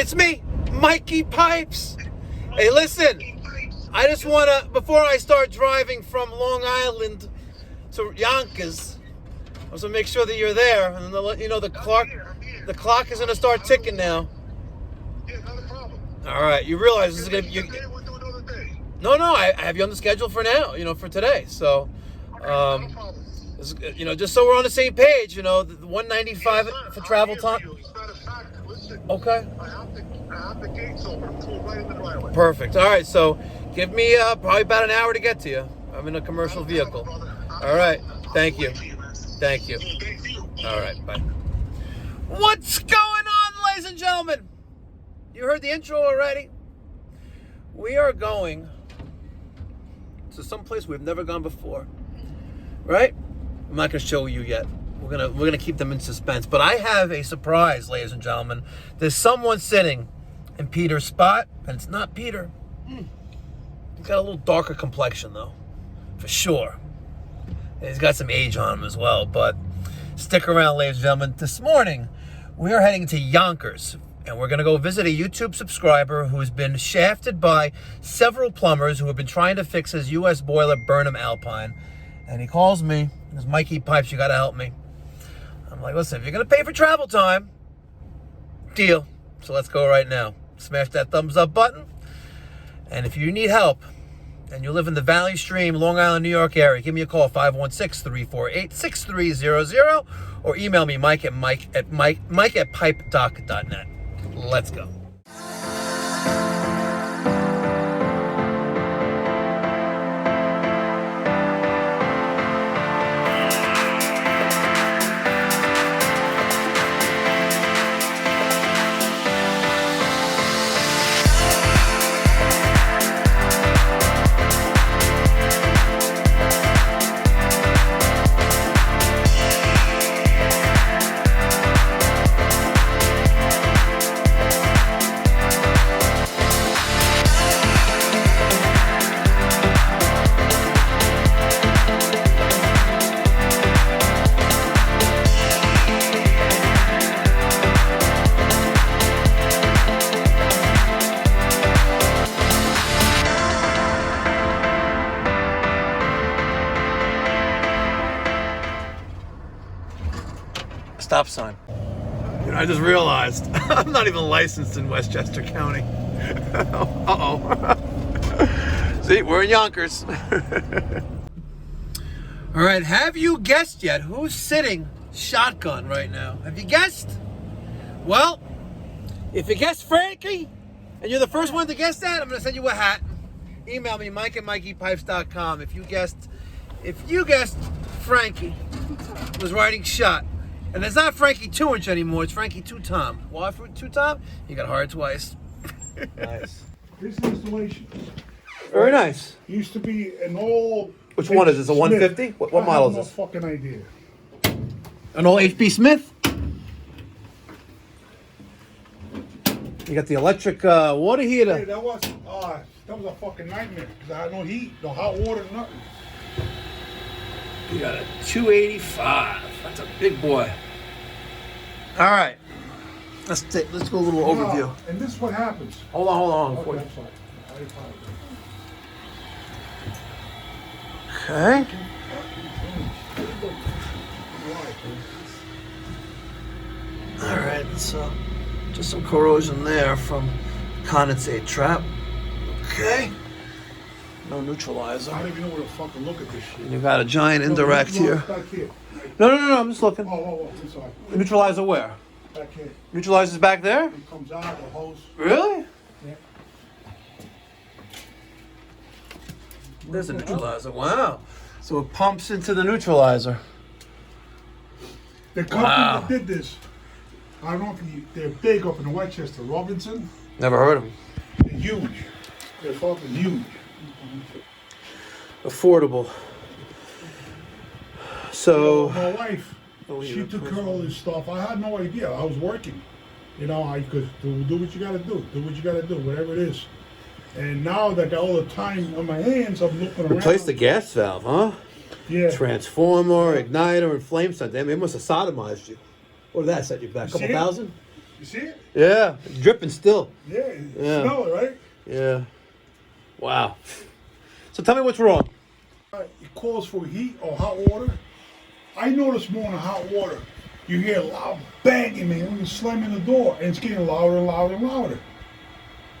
It's me, Mikey Pipes. Hey, listen, I just want to, before I start driving from Long Island to Yonkers, I want to make sure that you're there, and then let you know the clock is going to start ticking now. Yeah, not a problem. All right, you realize this is going to be... We'll do another day. No, I have you on the schedule for now, for today. So, No problem. just so we're on the same page, the 195 for travel time. As a matter of fact, listen, Okay. I have the gates open. I'm pulling right in the driveway. Perfect. All right, so give me probably about an hour to get to you. I'm in a commercial vehicle. All right. Thank you. Thank you. All right, bye. What's going on, ladies and gentlemen? You heard the intro already. We are going to some place we've never gone before, right? I'm not going to show you yet. We're gonna keep them in suspense. But I have a surprise, ladies and gentlemen. There's someone sitting in Peter's spot, and it's not Peter. He's got a little darker complexion, though, for sure. And he's got some age on him as well. But stick around, ladies and gentlemen. This morning, we are heading to Yonkers. And we're going to go visit a YouTube subscriber who has been shafted by several plumbers who have been trying to fix his U.S. boiler, Burnham Alpine. And he calls me. He goes, Mikey Pipes, you got to help me. I'm like, listen, if you're going to pay for travel time, deal. So let's go right now. Smash that thumbs up button. And if you need help and you live in the Valley Stream, Long Island, New York area, give me a call, 516-348-6300, or email me, mike at pipedoc.net. Let's go. Stop sign. I just realized I'm not even licensed in Westchester County. Uh-oh. See, we're in Yonkers. All right, have you guessed yet who's sitting shotgun right now? Have you guessed? Well, if you guessed Frankie, and you're the first one to guess that, I'm going to send you a hat. Email me, mike at mikeypipes.com. If you guessed Frankie was riding shot. And it's not Frankie 2-inch anymore, it's Frankie 2-Tom. Why for 2-Tom? You got hired twice. Nice. This installation. Very nice. Used to be an old... Which one is this, a 150? What model is this? I have no fucking idea. An old HP Smith? You got the electric water heater. Hey, that was a fucking nightmare, because I had no heat, no hot water, nothing. You got a 285. That's a big boy. All right. Let's go a little overview. And this is what happens. Hold on. Okay, I'm sorry. Okay. All right, so just some corrosion there from condensate trap. Okay. No neutralizer. I don't even know where to fucking look at this shit. You got a giant indirect here. Back here. No, I'm just looking. Oh, I'm sorry. Neutralizer where? Back here. Neutralizer's back there? It comes out of the hose. Really? Yeah. There's a neutralizer. Wow. So it pumps into the neutralizer. The company that did this, I don't know if they're big up in Westchester. Robinson. Never heard of them. They're huge. They're fucking huge. Affordable. So my wife, she took care of all this stuff. I had no idea. I was working. I could do what you gotta do. Do what you gotta do, whatever it is. And now that I got all the time on my hands, I'm looking around. Replace the gas valve, huh? Yeah. Transformer, igniter, and flame sensor. They must have sodomized you. What did that set you back? A couple thousand? You see it? Yeah, it's dripping still. Yeah, smell it, right? Yeah. Wow. So tell me what's wrong. It calls for heat or hot water. I notice more in hot water. You hear a loud banging, man, when you slam in the door, and it's getting louder and louder and louder.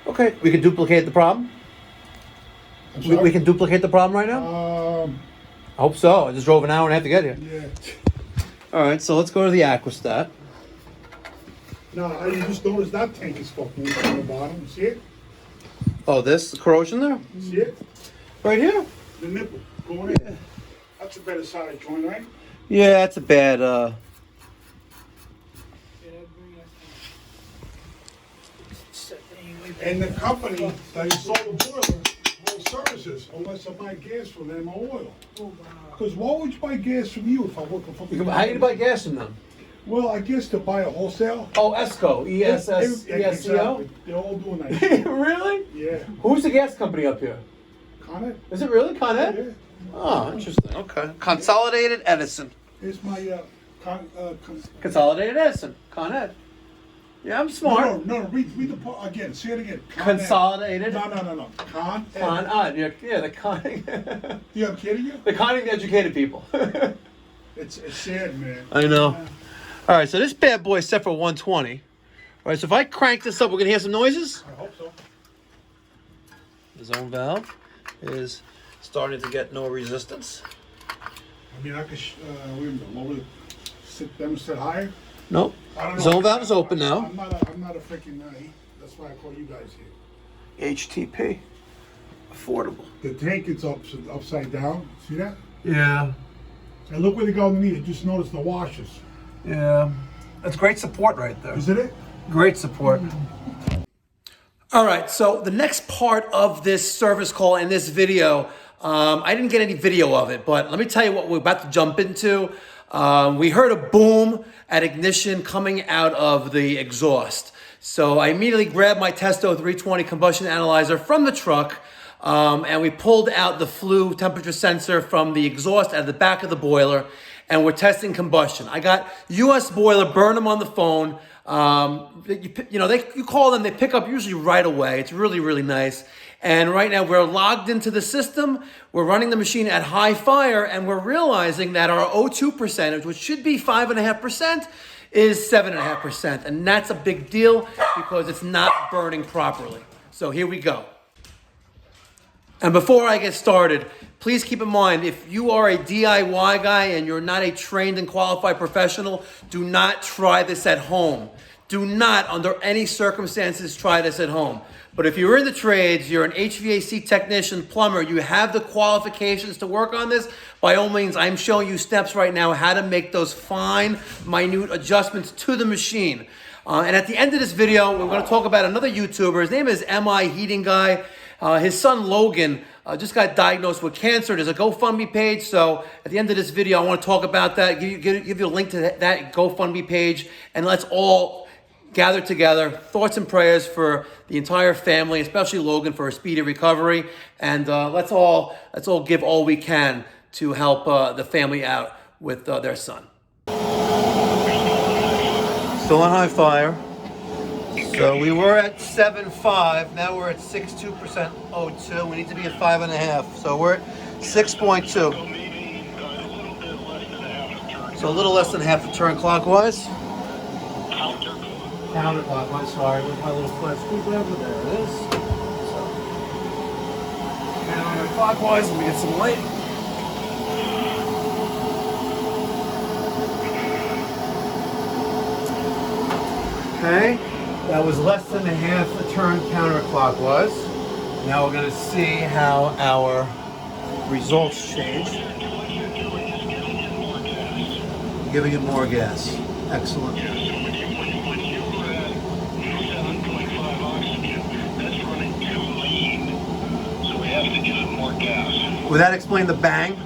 Okay, we can duplicate the problem. We can duplicate the problem right now? I hope so. I just drove an hour and a half to get here. Yeah. All right, so let's go to the Aquastat. No, I just noticed that tank is fucking on the bottom. See it? Oh, this the corrosion there? See it? Right here? The nipple going in. Yeah. That's a better side joint, right? Yeah, that's a bad. And the company that installed the boiler won't services unless I buy gas from them or oil. Because why would you buy gas from you if I work for fucking? How do you buy gas from them? Well, I guess to buy a wholesale. Oh, ESCO, ESSO. Exactly. They're all doing that. Really? Yeah. Who's the gas company up here? Con Ed. Is it really Con Ed? Yeah. Oh, interesting. Okay. Consolidated Edison. Here's my Consolidated Edison. Con Ed. Yeah, I'm smart. No, read the part again. Say it again. Consolidated. No. Con Ed. Con Ed. Yeah, the conning. Yeah, I'm kidding you. The conning the educated people. It's sad, man. I know. All right, so this bad boy is set for 120. All right, so if I crank this up, we're gonna hear some noises. I hope so. The zone valve is starting to get no resistance. I mean, I could wait a minute, lower them sit higher. Nope. I don't know. Zone valve is open now. I'm not a freaking. That's why I call you guys here. HTP. Affordable. The tank is upside down. See that? Yeah. And look where they go underneath. Just notice the washers. Yeah. That's great support right there. Isn't it? Great support. All right, so the next part of this service call in this video, I didn't get any video of it, but let me tell you what we're about to jump into. We heard a boom at ignition coming out of the exhaust. So I immediately grabbed my Testo 320 combustion analyzer from the truck, and we pulled out the flue temperature sensor from the exhaust out of the back of the boiler, and we're testing combustion. I got US Boiler Burnham on the phone. You call them, they pick up usually right away. It's really, really nice. And right now we're logged into the system. We're running the machine at high fire, and we're realizing that our O2 percentage, which should be 5.5%, is 7.5%. And that's a big deal because it's not burning properly. So here we go. And before I get started, please keep in mind, if you are a DIY guy and you're not a trained and qualified professional, do not try this at home. Do not, under any circumstances, try this at home. But if you're in the trades, you're an HVAC technician, plumber, you have the qualifications to work on this, by all means, I'm showing you steps right now how to make those fine, minute adjustments to the machine. And at the end of this video, we're going to talk about another YouTuber. His name is MI Heating Guy. His son Logan just got diagnosed with cancer. There's a GoFundMe page. So at the end of this video, I want to talk about that, give you a link to that GoFundMe page, and let's all gather together. Thoughts and prayers for the entire family, especially Logan, for a speedy recovery. And let's all give all we can to help the family out with their son. Still on high fire. So we were at 7.5, now we're at 6.2% O2. We need to be at 5.5. So we're at 6.2. So a little less than half a turn clockwise. Counterclockwise, sorry, with my little flash screwdriver. There it is. So counterclockwise, let me get some light. Okay. That was less than a half a turn counterclockwise. Now we're going to see how our results change. Giving it more gas. Excellent. When you were at 7.5 oxygen, that's running too lean. So we have to give it more gas. Would that explain the bang?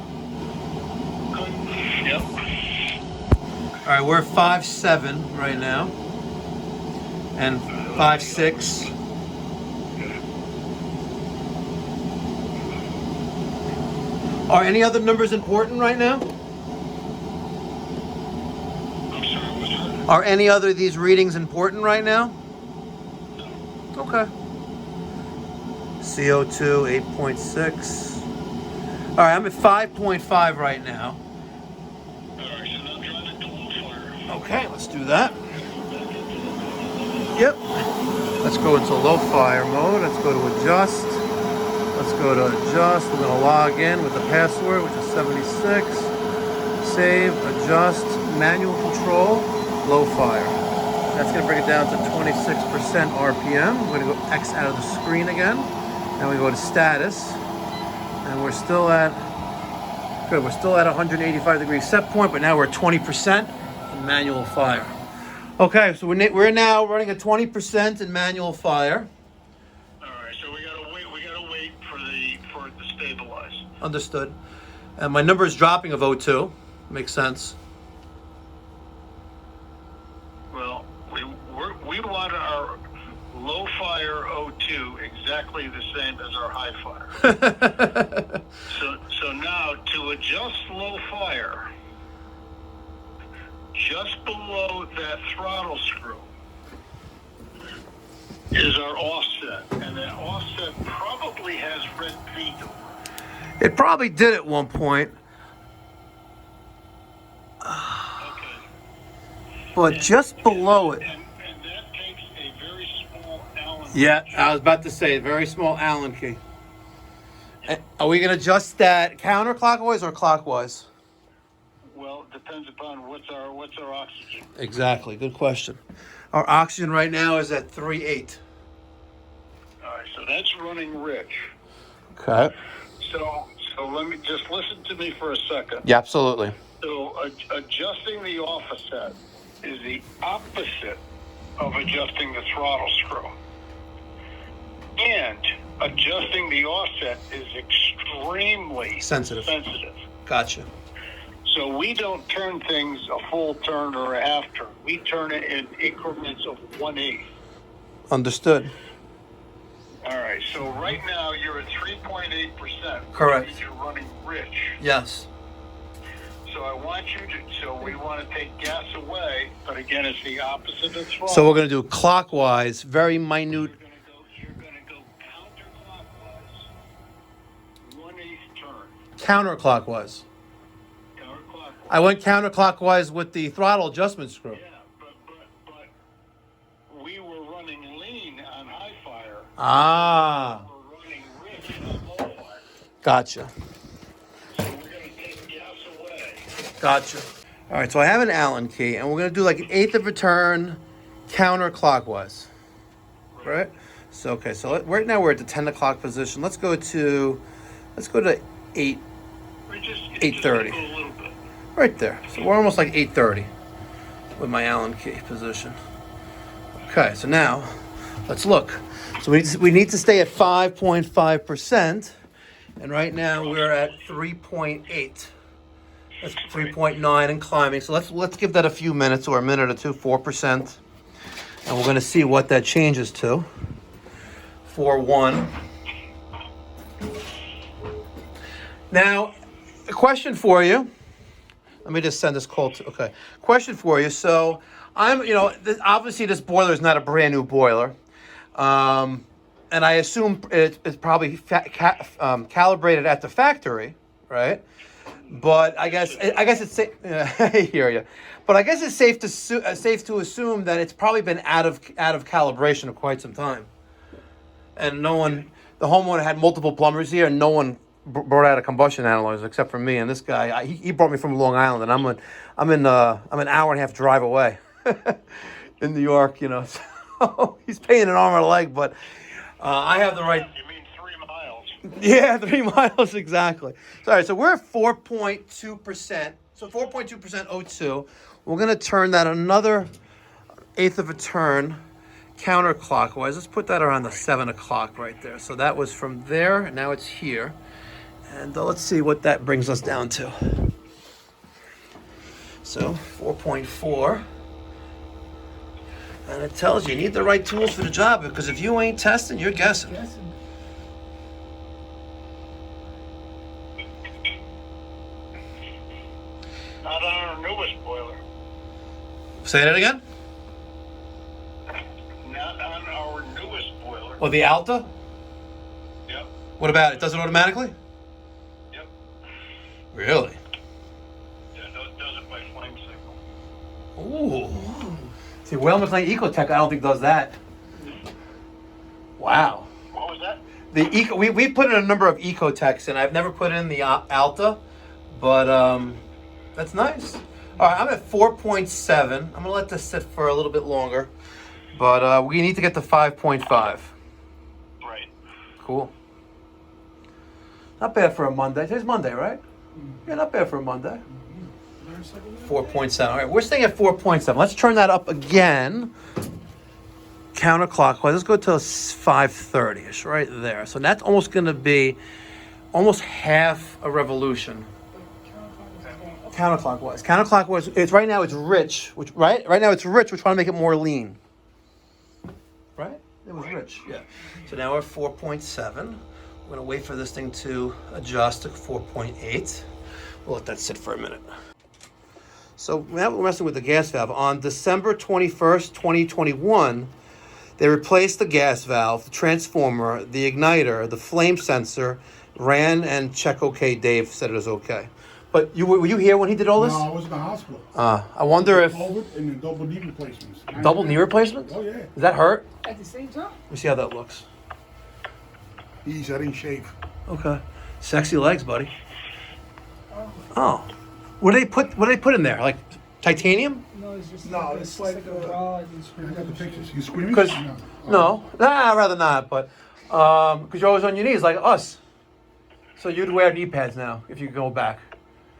Yep. All right, we're at 5.7 right now. And 5.6. Are any other numbers important right now? I'm sorry, what's that? Are any other of these readings important right now? Okay. CO2, 8.6. All right, I'm at 5.5 right now. Alright, so now drive it to low fire. Okay, let's do that. Yep. Let's go into low fire mode. Let's go to adjust. Let's go to adjust. We're going to log in with the password, which is 76. Save, adjust, manual control, low fire. That's going to bring it down to 26% RPM. We're going to go X out of the screen again. Then we go to status. And we're still at, good, we're still at 185 degree set point, but now we're at 20% in manual fire. Okay, so we're now running at 20% in manual fire. Alright, so we gotta wait for it to stabilize. Understood. And my number is dropping of O2. Makes sense. Well, we want our low fire O2 exactly the same as our high fire. So now to adjust low fire, just below that throttle screw is our offset, and that offset probably has red paint over it. It probably did at one point. Okay. But just below it. And that takes a very small Allen key. Yeah, I was about to say, a very small Allen key. Are we going to adjust that counterclockwise or clockwise? Well, it depends upon what's our oxygen. Exactly. Good question. Our oxygen right now is at 3.8. All right, so that's running rich. Okay. So let me just listen to me for a second. Yeah, absolutely. So adjusting the offset is the opposite of adjusting the throttle screw. And adjusting the offset is extremely sensitive. Gotcha. So we don't turn things a full turn or a half turn. We turn it in increments of 1/8. Understood. All right, so right now you're at 3.8%. Correct. You're running rich. Yes. So I want you to, so we want to take gas away, but again, it's the opposite of throttle. So we're going to do clockwise, very minute. You're going to go counterclockwise, 1/8 turn. Counterclockwise. Counterclockwise. I went counterclockwise with the throttle adjustment screw. Yeah, but we were running lean on high fire. Ah. We're running rich on low fire. Gotcha. So we're going to take gas away. Gotcha. All right, so I have an Allen key, and we're going to do like an 1/8 of a turn counterclockwise. Right? So, okay, so right now we're at the 10 o'clock position. Let's go to 8. Just 8:30. go a little bit. Right there. So we're almost like 8:30 with my Allen key position. Okay, so now let's look. So we need to stay at 5.5%, and right now we're at 3.8. That's 3.9 and climbing. So let's give that a few minutes, or a minute or two, 4%, and we're going to see what that changes to. 4.1. Now, a question for you. Let me just send this call to, okay. Question for you. So obviously this boiler is not a brand new boiler. And I assume it's probably calibrated at the factory, right? But I guess it's safe. I hear you. But I guess it's safe to assume that it's probably been out of calibration for quite some time. And the homeowner had multiple plumbers here, and no one brought out a combustion analyzer except for me and this guy. He brought me from Long Island, and I'm an hour and a half drive away in New York. So he's paying an arm and a leg, but I have the right. You mean 3 miles? Yeah, 3 miles exactly. Sorry, so we're at 4.2%. So 4.2% O2. We're gonna turn that another 1/8 of a turn counterclockwise. Let's put that around the 7 o'clock right there. So that was from there, and now it's here. And let's see what that brings us down to. So 4.4. And it tells you need the right tools for the job, because if you ain't testing, you're guessing. Not on our newest boiler. Say that again? Not on our newest boiler. Or the Alta? Yep. What about it? Does it automatically? Yep. Really? Yeah, it does it by flame signal. Ooh. See, Whale McLean Ecotech, I don't think does that. Wow. What was that? We put in a number of Ecotechs, and I've never put in the Alta, but that's nice. All right, I'm at 4.7. I'm gonna let this sit for a little bit longer, but we need to get to 5.5. Right. Cool. Not bad for a Monday. Today's Monday, right? Yeah, not bad for a Monday. 4.7. All right, we're staying at 4.7. Let's turn that up again. Counterclockwise. Let's go to 5:30ish, right there. So that's almost going to be almost half a revolution. Counterclockwise. Counterclockwise. It's right now. It's rich. Right now it's rich. We're trying to make it more lean. Right? It was rich. Yeah. So now we're at 4.7. We're going to wait for this thing to adjust to 4.8. We'll let that sit for a minute. So now we're messing with the gas valve. On December 21st, 2021, they replaced the gas valve, the transformer, the igniter, the flame sensor, ran and check okay. Dave said it was okay. But were you here when he did all this? No, I was in the hospital. I wonder if... COVID and then double knee replacements. Double knee replacements? Oh, yeah. Does that hurt? At the same time? Let me see how that looks. I didn't shave. Okay. Sexy legs, buddy. Oh. What do they put in there? Like titanium? No, it's just No, it's it's like like, a rod and I screw. got the pictures. You screaming? Because no, I'd rather not. But because you're always on your knees like us, so you'd wear knee pads now if you go back.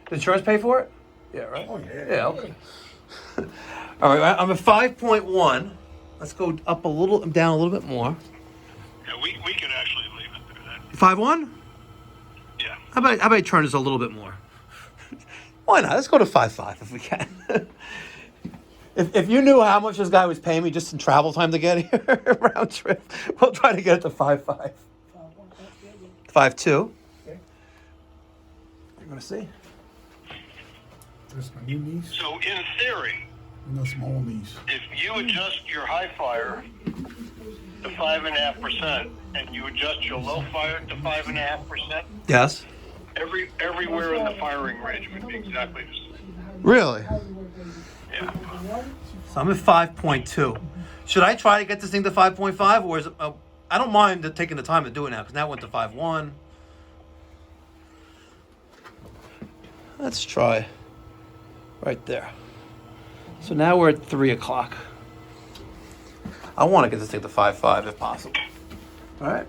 Does insurance pay for it? Yeah, right. Oh, yeah. Yeah. Okay. All right, I'm at 5.1. Let's go up a little, down a little bit more. Yeah, we could actually leave it there. 5.1. Yeah. How about I turn this a little bit more? Why not? Let's go to 5.5 if we can. If you knew how much this guy was paying me just in travel time to get here, round trip, we'll try to get it to 5.5. 5.2. Okay. You're gonna see. That's my new knees So in theory, and the small knees. if you adjust your high fire to 5.5% and you adjust your low fire to 5.5%, Yes. everywhere in the firing range would be exactly the same. Really? Yeah. So I'm at 5.2. Should I try to get this thing to 5.5, or is it? I don't mind taking the time to do it now because now it went to 5.1. Let's try right there. So now we're at 3 o'clock. I want to get this thing to 5.5 if possible. All right.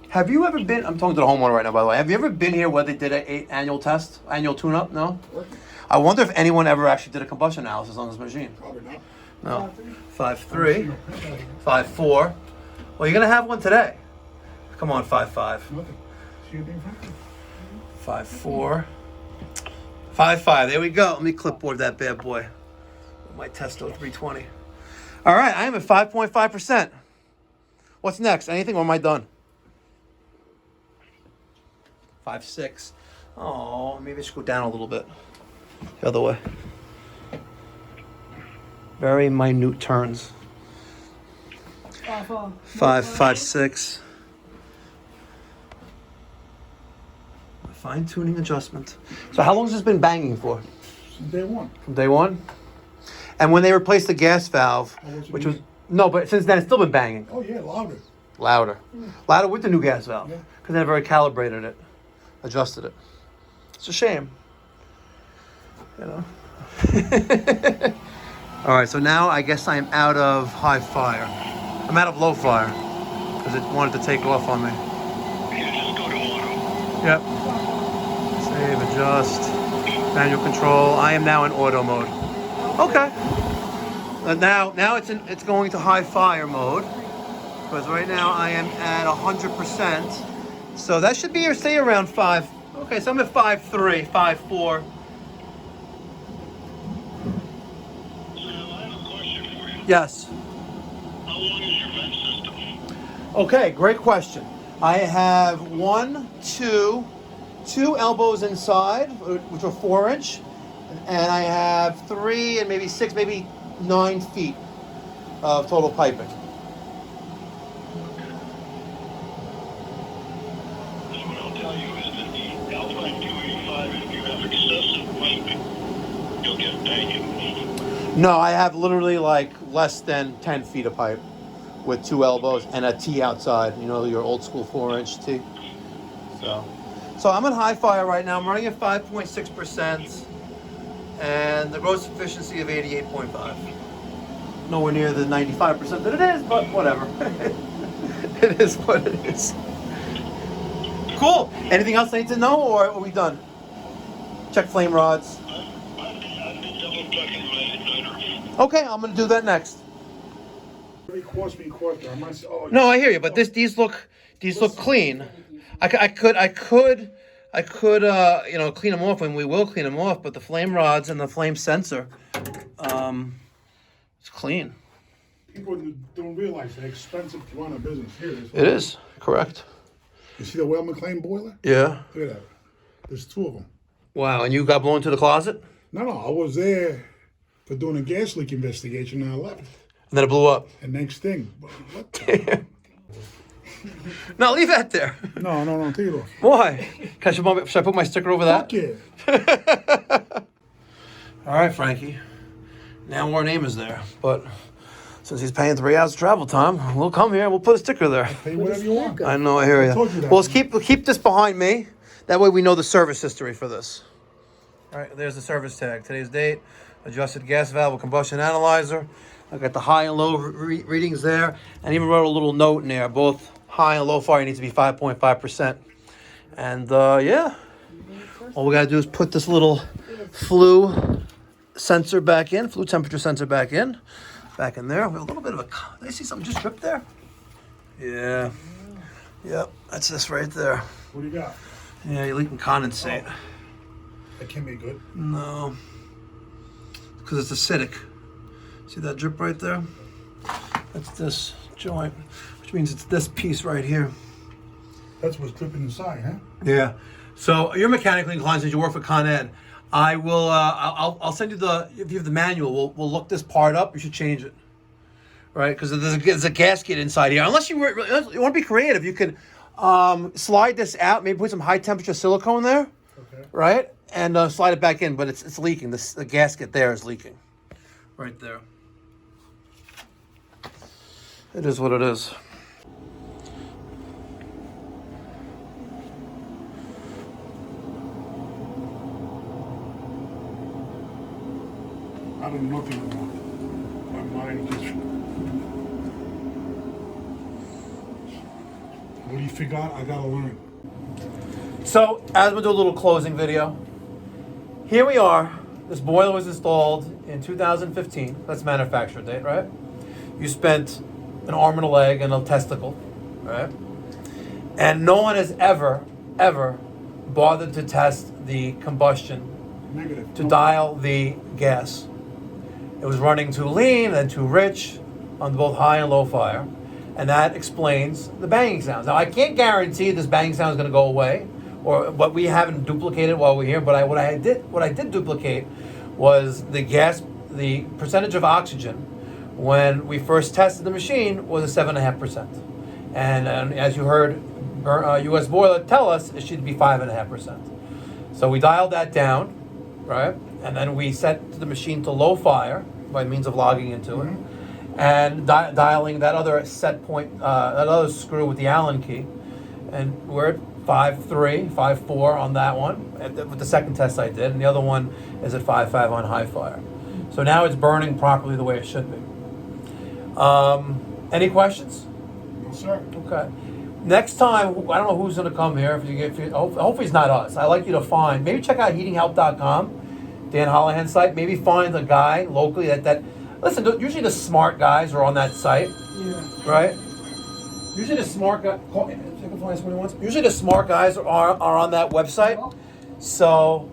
Have you ever been, I'm talking to the homeowner right now, by the way. Have you ever been here where they did an annual test, annual tune-up? No? I wonder if anyone ever actually did a combustion analysis on this machine. Probably not. No. 5.3, 5.4. Well, you're going to have one today. Come on, 5.5. Nothing. See anything from it? 5.4. 5.5. There we go. Let me clipboard that bad boy. My Testo 320. All right, I am at 5.5%. What's next? Anything, or am I done? 5.6. Oh, maybe I should go down a little bit. The other way. Very minute turns. 5.6. Fine-tuning adjustment. So how long has this been banging for? Since day one. From day one? And when they replaced the gas valve, which was... No, but since then it's still been banging. Oh, yeah, louder. Louder. Louder with the new gas valve. Yeah. Because they never calibrated it. Adjusted it. It's a shame. You know? All right, so now I guess I am out of high fire. I'm out of low fire. Because it wanted to take off on me. You just go to auto. Yep. Save, adjust, manual control. I am now in auto mode. Okay. Now it's going to high fire mode. Because right now I am at 100%. So that should be, stay around 5. Okay, so I'm at 5.3, 5.4. So I have a question for you. Yes. How long is your vent system? Okay, great question. I have two elbows inside, which are 4-inch, and I have 3 and maybe 6, maybe 9 feet of total piping. So what I'll tell you is that the Alpine 285, if you have excessive piping, you'll get banging. No, I have literally like less than 10 feet of pipe with 2 elbows and a T outside. You know, your old school 4-inch T. So I'm in high fire right now. I'm running at 5.6% and the gross efficiency of 88.5. Nowhere near the 95% that it is, but whatever. It is what it is. Cool. Anything else I need to know, or are we done? Check flame rods. I've been double checking my igniter. Okay, I'm gonna do that next. Cost me. No, I hear you, but these look clean. I could you know, clean them off, and we will clean them off. But the flame rods and the flame sensor, it's clean. People don't realize they're expensive to run a business here. It is correct. You see the Well McLean boiler? Yeah. Look at that. There's 2 of them. Wow, and you got blown to the closet? No, I was there for doing a gas leak investigation, and I left. And then it blew up. And next thing, what the? No, leave that there. No, take it off. Why? Should I put my sticker over that? Fuck yeah. All right, Frankie. Now our name is there, but since he's paying 3 hours travel time, we'll come here. We'll put a sticker there. Pay whatever you want. I know. I hear you. told you that. Well, let's keep this behind me. That way we know the service history for this. All right. There's the service tag. Today's date. Adjusted gas valve with combustion analyzer. I got the high and low readings there, and even wrote a little note in there. Both high and low fire needs to be 5.5%. And yeah, all we gotta do is put this little flue sensor back in, flue temperature sensor back in there. We have a little bit of a. Did I see something just dripped there? Yeah. Yep. That's this right there. What do you got? Yeah, you're leaking condensate. Oh. That can't be good. No. Because it's acidic. See that drip right there? That's this joint, which means it's this piece right here. That's what's dripping inside, huh? Yeah. So you're mechanically inclined since you work for Con Ed. I will. I'll send you the. If you have the manual, we'll look this part up. You should change it, right? Because there's a gasket inside here. Unless you want to be creative, you could slide this out. Maybe put some high temperature silicone there, Okay. right? And slide it back in. But it's leaking. The gasket there is leaking, right there. It is what it is. I don't know nothing about my mind just. What do you figure out? I gotta learn. So, as we do a little closing video, here we are. This boiler was installed in 2015. That's manufacturer date, right? You spent an arm and a leg and a testicle, right? And no one has ever bothered to test the combustion Negative. to dial the gas. It was running too lean and too rich on both high and low fire. And that explains the banging sounds. Now, I can't guarantee this banging sound is going to go away, but we haven't duplicated while we're here. But what I did duplicate was the percentage of oxygen when we first tested the machine was a 7.5%. And as you heard US Boiler tell us, it should be 5.5%. So we dialed that down, right? And then we set the machine to low fire by means of logging into it. And dialing that other set point, that other screw with the Allen key. And we're at 5.3, 5.4 on that one, with the second test I did. And the other one is at 5.5 on high fire. So now it's burning properly the way it should be. Any questions? No, sir. Okay. Next time, I don't know who's going to come here. Hopefully it's not us. I like you to find, maybe check out heatinghelp.com, Dan Holohan's site. Maybe find a guy locally that listen, usually the smart guys are on that site, right? Usually the smart guys, usually the smart guys are on that website. So,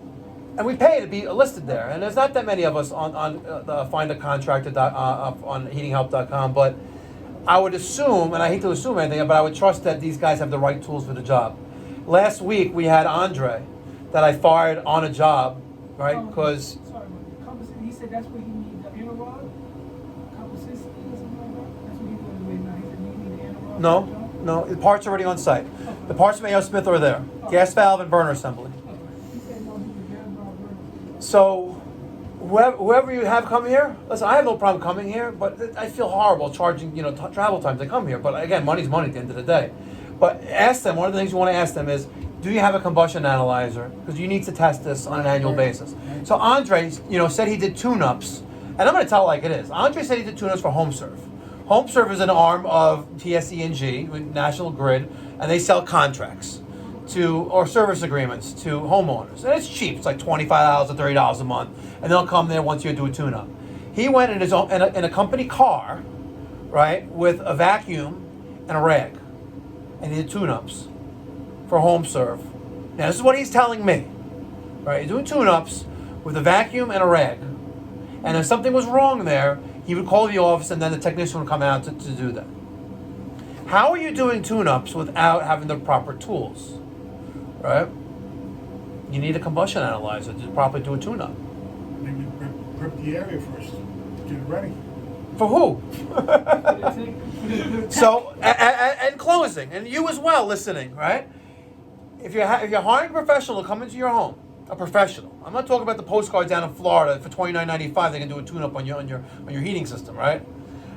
and we pay to be listed there. And there's not that many of us on find a contractor on heatinghelp.com, but I would assume, and I hate to assume anything, but I would trust that these guys have the right tools for the job. Last week we had Andre that I fired on a job, right? Because said that's where he needs the inner rod, composition or something like that. That's what he was waiting on. He said you need the inner rod. No, the parts are already on site. The parts from A.O. Smith are there. Gas valve and burner assembly. Okay. He said no, he was gas valve burner. So, whoever you have come here, listen, I have no problem coming here, but I feel horrible charging, travel time to come here. But again, money's money at the end of the day. But ask them, one of the things you want to ask them is, do you have a combustion analyzer? Because you need to test this on an annual basis. So Andre, said he did tune-ups, and I'm going to tell it like it is. Andre said he did tune-ups for HomeServe. HomeServe is an arm of TSE&G, National Grid, and they sell contracts or service agreements to homeowners. And it's cheap. It's like $25 to $30 a month. And they'll come there once you do a tune-up. He went in his own in a company car, right, with a vacuum and a rag. And he did tune-ups for HomeServe. Now, this is what he's telling me. Right? He's doing tune-ups with a vacuum and a rag. And if something was wrong there, he would call the office and then the technician would come out to do that. How are you doing tune-ups without having the proper tools? Right? You need a combustion analyzer to properly do a tune-up. Maybe prep the area first. Get it ready. For who? So, and closing, and you as well listening, right? If you're hiring a professional to come into your home, a professional. I'm not talking about the postcard down in Florida for $29.95. They can do a tune-up on your heating system, right?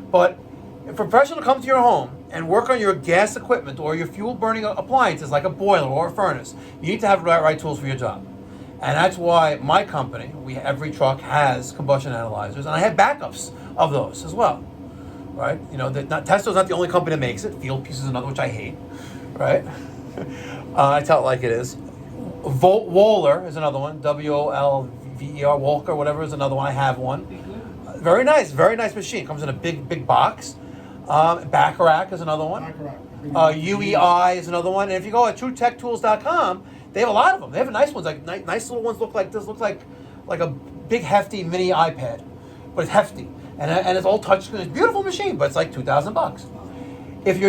But if a professional comes to your home and work on your gas equipment or your fuel-burning appliances like a boiler or a furnace, you need to have the right tools for your job. And that's why my company, every truck has combustion analyzers, and I have backups of those as well, right? Testo's not the only company that makes it. Field Piece is another, which I hate, right? I tell it like it is. Wohler is another one. WOLVER, Walker, whatever is another one. I have one. Very nice machine. Comes in a big box. Bacharach is another one. UEI is another one. And if you go at TrueTechTools.com, they have a lot of them. They have nice ones, like nice little ones. Look like this. Looks like a big hefty mini iPad, but it's hefty and it's all touchscreen. It's a beautiful machine, but it's like $2,000. If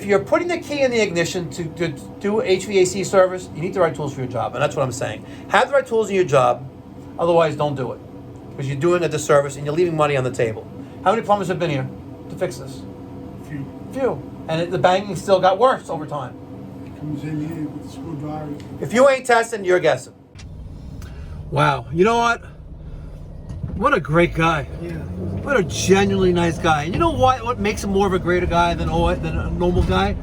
you're putting the key in the ignition to do HVAC service, you need the right tools for your job, and that's what I'm saying. Have the right tools in your job, otherwise don't do it, because you're doing a disservice and you're leaving money on the table. How many plumbers have been here to fix this? Few. And the banging still got worse over time. Comes in here with the screwdriver. If you ain't testing, you're guessing. Wow. You know what? What a great guy. Yeah. What a genuinely nice guy. And you know what makes him more of a greater guy than a normal guy?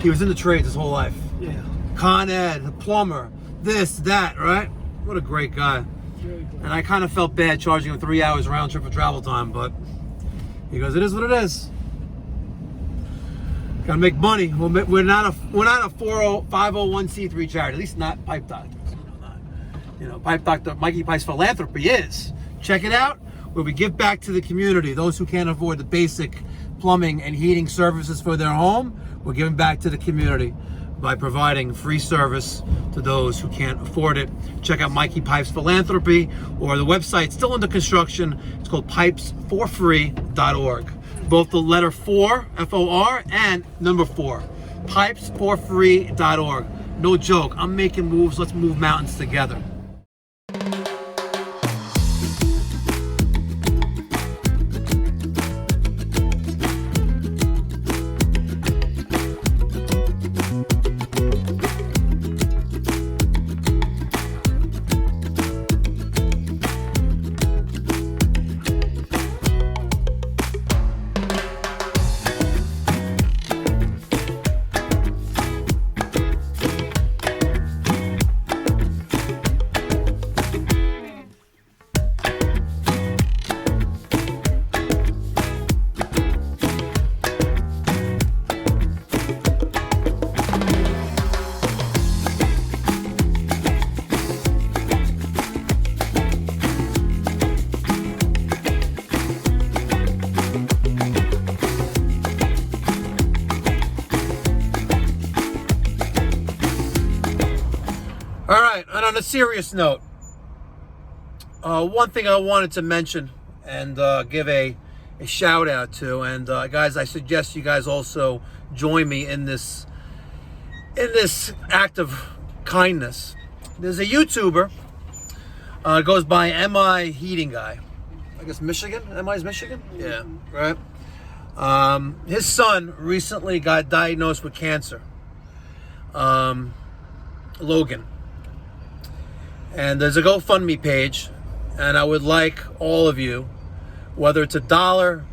He was in the trades his whole life. Yeah. Con Ed, a plumber, this, that, right? What a great guy. Really cool. And I kind of felt bad charging him 3 hours round trip for travel time, but he goes, it is what it is. Gotta make money. We're not a 501c3 charity, at least not Pipe Doctors. Pipe Doctor Mikey Pipes Philanthropy is. Check it out, where we give back to the community. Those who can't afford the basic plumbing and heating services for their home, we're giving back to the community by providing free service to those who can't afford it. Check out Mikey Pipes Philanthropy, or the website still under construction. It's called pipesforfree.org. Both the letter 4, F-O-R, and number 4, pipesforfree.org. No joke, I'm making moves. Let's move mountains together. All right, and on a serious note, one thing I wanted to mention and give a shout out to, and guys, I suggest you guys also join me in this act of kindness. There's a YouTuber, goes by MI Heating Guy, I guess Michigan. MI's Michigan. Yeah, right. His son recently got diagnosed with cancer. Logan. And there's a GoFundMe page, and I would like all of you, whether it's $1, $5,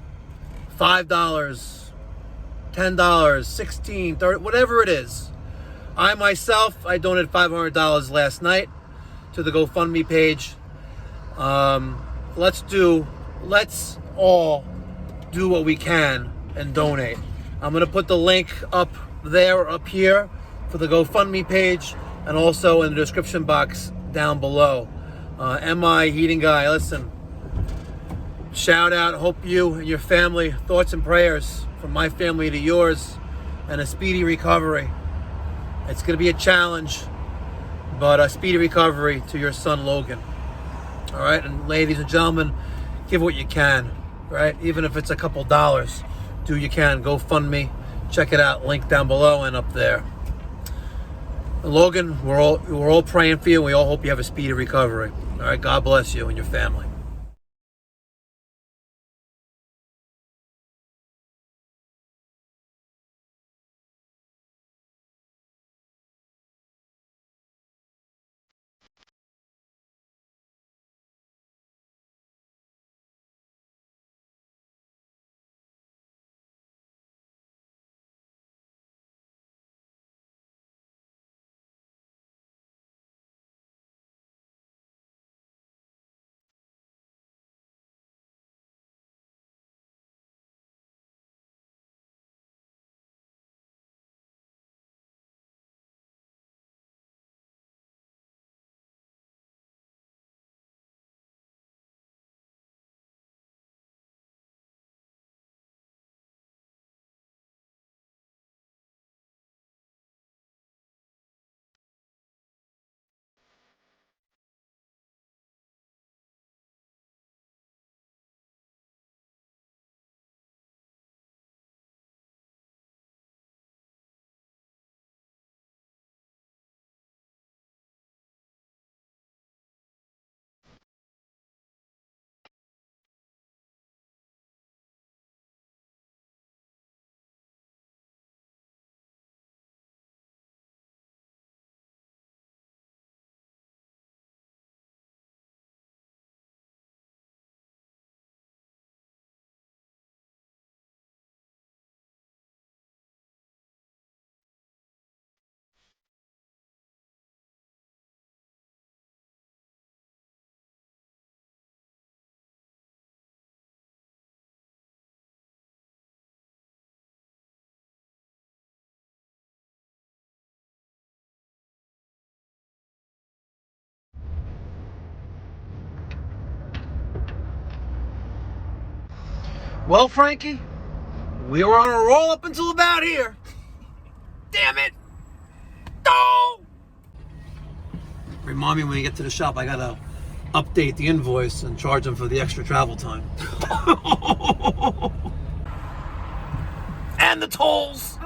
$10, $16, $30, whatever it is. I myself, I donated $500 last night to the GoFundMe page. Let's all do what we can and donate. I'm gonna put the link up there, up here, for the GoFundMe page, and also in the description box down below. MI Heating Guy, listen, shout out, hope you and your family, thoughts and prayers from my family to yours, and a speedy recovery. It's going to be a challenge, but a speedy recovery to your son Logan. All right, and ladies and gentlemen, give what you can, right? Even if it's a couple dollars, do what you can. GoFundMe, check it out, link down below and up there. Logan, we're all praying for you. We all hope you have a speedy recovery. All right, God bless you and your family. Well, Frankie, we were on a roll up until about here. Damn it! No! Remind me when you get to the shop, I gotta update the invoice and charge them for the extra travel time. And the tolls.